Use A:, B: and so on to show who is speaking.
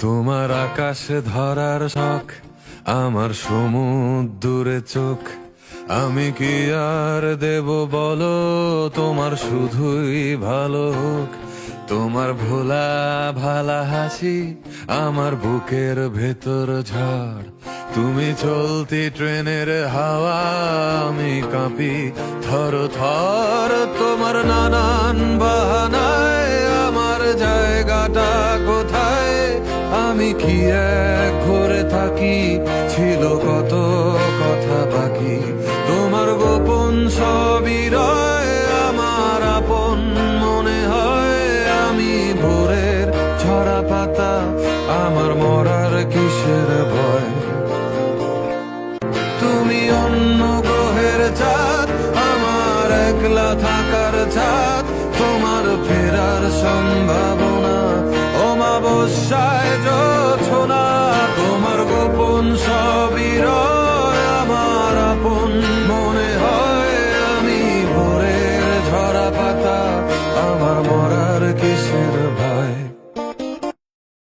A: তোমার আকাশে ধরার শখ, আমার সমুদ্রে চোখ। আমি কি আর দেব বলো, তোমার শুধুই ভালো হোক। তোমার ভোলা ভালা হাসি আমার বুকের ভেতর ঝড়। তুমি চলতি ট্রেনের হাওয়া, আমি কাঁপি থর থর। তোমার নানান বাহানায় আমার জায়গাটা কোথায়? আমি কি এক ঘরে থাকি, ছিল কত কথা বাকি। তোমার গোপন সবই রয়, আমার আপন মনে হয়। আমি ভোরের ছড়া পাতা, আমার মরার কিসের ভয়? তুমি অন্য গ্রহের চাঁদ, আমার একলা থাকার ছাদ। তোমার ফেরার সম্ভাবনা অমাবস্যায় জোছনা। তোমার গোপন